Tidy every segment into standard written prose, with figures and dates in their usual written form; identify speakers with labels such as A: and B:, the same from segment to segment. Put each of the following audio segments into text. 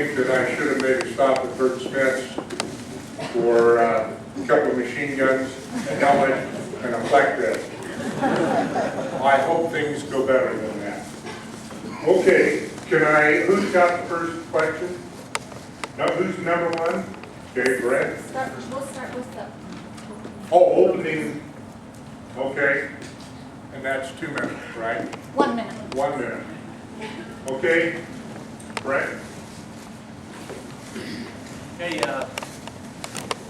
A: think that I should have made a stop at Bert Smith's for a couple of machine guns, a helmet, and a flak vest. I hope things go better than that. Okay, who's got the first question? No, who's number one? Okay, Brett.
B: We'll start with the...
A: Oh, opening, okay. And that's 2 minutes, right?
B: 1 minute.
A: 1 minute. Okay, Brett.
C: Hey,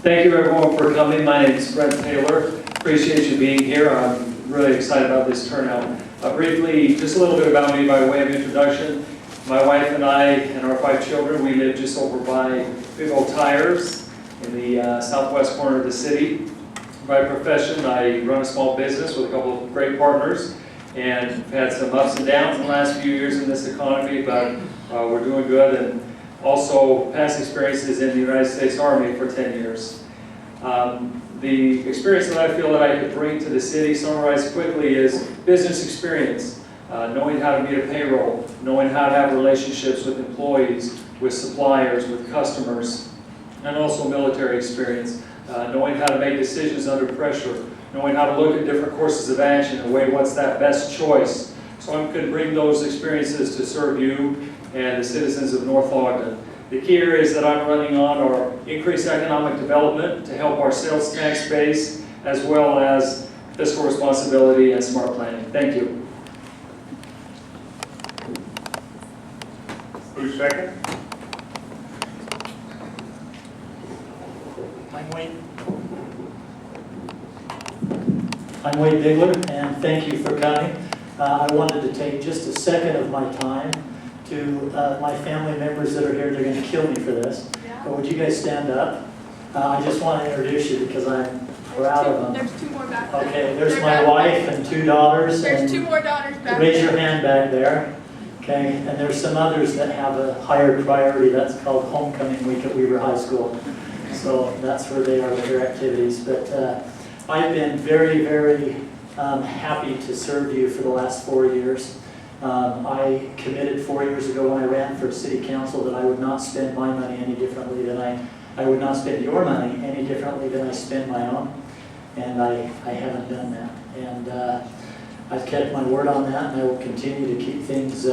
C: thank you everyone for coming. My name is Brent Taylor. Appreciate you being here. I'm really excited about this turnout. Briefly, just a little bit about me by way of introduction. My wife and I and our 5 children, we live just over by Big Old Tires in the southwest corner of the city. By profession, I run a small business with a couple of great partners, and we've had some ups and downs in the last few years in this economy, but we're doing good. And also past experiences in the United States Army for 10 years. The experience that I feel that I could bring to the city, summarized quickly, is business experience. Knowing how to meet a payroll, knowing how to have relationships with employees, with suppliers, with customers, and also military experience. Knowing how to make decisions under pressure, knowing how to look at different courses of action and weigh what's that best choice. So I could bring those experiences to serve you and the citizens of North Ogden. The key areas that I'm running on are increased economic development to help our sales tax base, as well as fiscal responsibility and smart planning. Thank you.
A: Who's second?
D: I'm Wade Bigler, and thank you for coming. I wanted to take just a second of my time to my family members that are here. They're going to kill me for this. But would you guys stand up? I just want to introduce you because I'm proud of them.
B: There's 2 more back there.
D: Okay, there's my wife and 2 daughters.
B: There's 2 more daughters back there.
D: Raise your hand back there. Okay, and there's some others that have a higher priority. That's called homecoming week at Weaver High School. So that's where they are with their activities. But I've been very, very happy to serve you for the last 4 years. I committed 4 years ago when I ran for city council that I would not spend my money any differently than I would not spend your money any differently than I spend my own. And I haven't done that. And I've kept my word on that, and I will continue to keep things,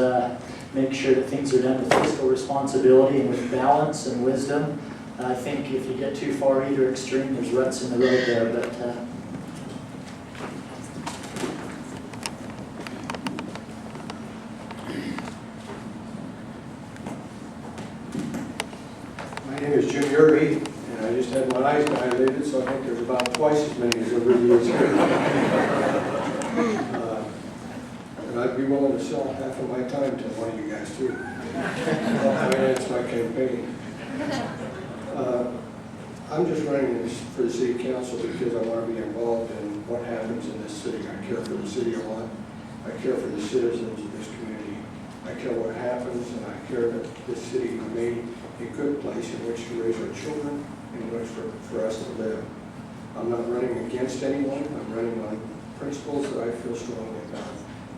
D: make sure that things are done with fiscal responsibility and with balance and wisdom. I think if you get too far either extreme, there's ruts in the road there. But
E: my name is Jim Yerby, and I just had my eyes dilated, so I think there's about twice as many as there really is here. And I'd be willing to sell half of my time to one of you guys too. I'll finance my campaign. I'm just running this for the city council because I want to be involved in what happens in this city. I care for the city a lot. I care for the citizens of this community. I care what happens, and I care that this city be made a good place in which to raise our children and in which for us to live. I'm not running against anyone. I'm running on principles that I feel strongly about.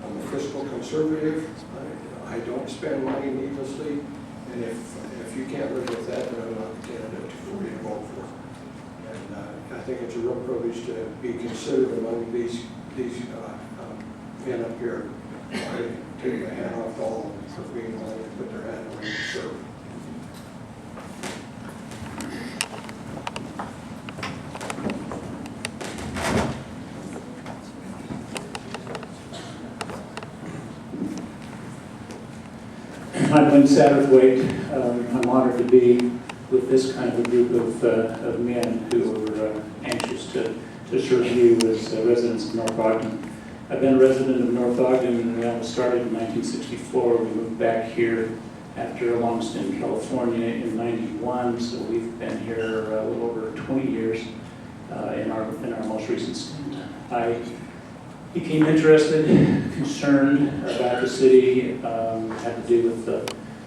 E: I'm a fiscal conservative. I don't spend money needlessly, and if you can't live with that, then I'm not the candidate for you to vote for. And I think it's a real privilege to be considered among these men up here. I take my hat off to all of them for being willing to put their hat on and serve.
F: I'm Lynn Satterthwaite. I'm honored to be with this kind of a group of men who are anxious to serve you as residents of North Ogden. I've been a resident of North Ogden when I was started in 1964. We moved back here after a long stint in California in '91, so we've been here a little over 20 years in our most recent stint. I became interested, concerned about the city, had to do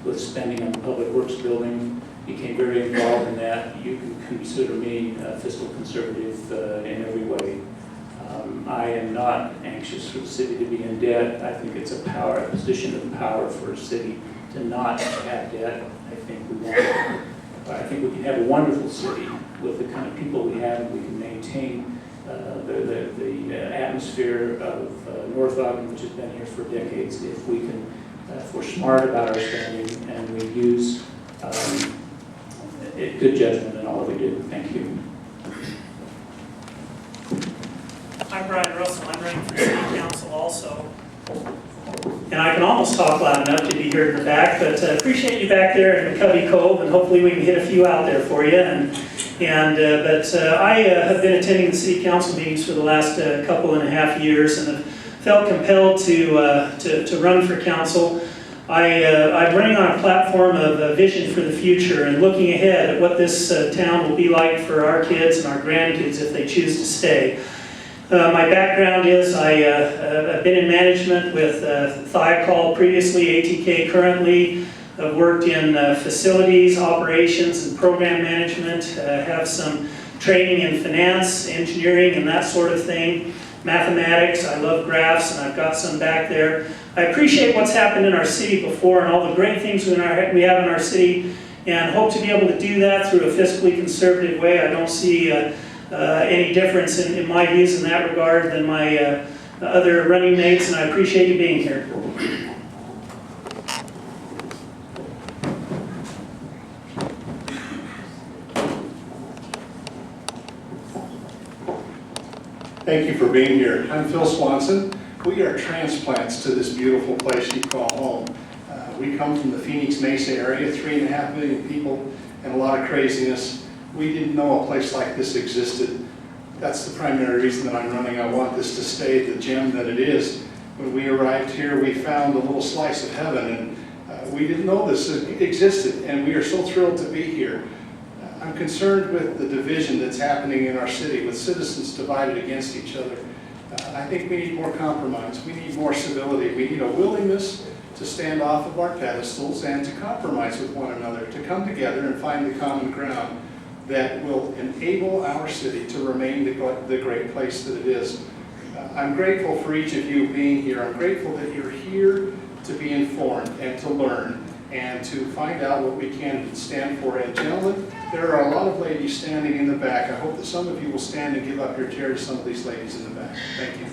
F: with spending on the public works building, became very involved in that. You can consider me a fiscal conservative in every way. I am not anxious for the city to be in debt. I think it's a position of power for a city not have debt. I think we can have a wonderful city with the kind of people we have, and we can maintain the atmosphere of North Ogden, which has been here for decades, if we can, if we're smart about our spending and we use good judgment in all that we do. Thank you.
G: I'm Brian Russell. I'm running for City Council also. And I can almost talk loud enough to be heard in the back, but appreciate you back there in Cubby Cove, and hopefully we can hit a few out there for you. I have been attending the City Council meetings for the last couple and a half years, and have felt compelled to run for council. I'm running on a platform of a vision for the future and looking ahead at what this town will be like for our kids and our grandkids if they choose to stay. My background is I've been in management with Thiokol previously, ATK currently. I've worked in facilities, operations, and program management. Have some training in finance, engineering, and that sort of thing. Mathematics, I love graphs, and I've got some back there. I appreciate what's happened in our city before and all the great things we have in our city, and hope to be able to do that through a fiscally conservative way. I don't see any difference in my views in that regard than my other running mates, and I appreciate you being here.
H: Thank you for being here. I'm Phil Swanson. We are transplants to this beautiful place you call home. We come from the Phoenix Mesa area, 3.5 million people and a lot of craziness. We didn't know a place like this existed. That's the primary reason that I'm running. I want this to stay the gem that it is. When we arrived here, we found a little slice of heaven, and we didn't know this existed, and we are so thrilled to be here. I'm concerned with the division that's happening in our city, with citizens divided against each other. I think we need more compromise. We need more civility. We need a willingness to stand off of our pedestals and to compromise with one another, to come together and find the common ground that will enable our city to remain the great place that it is. I'm grateful for each of you being here. I'm grateful that you're here to be informed and to learn and to find out what we can stand for. And gentlemen, there are a lot of ladies standing in the back. I hope that some of you will stand and give up your chair to some of these ladies in the back. Thank you.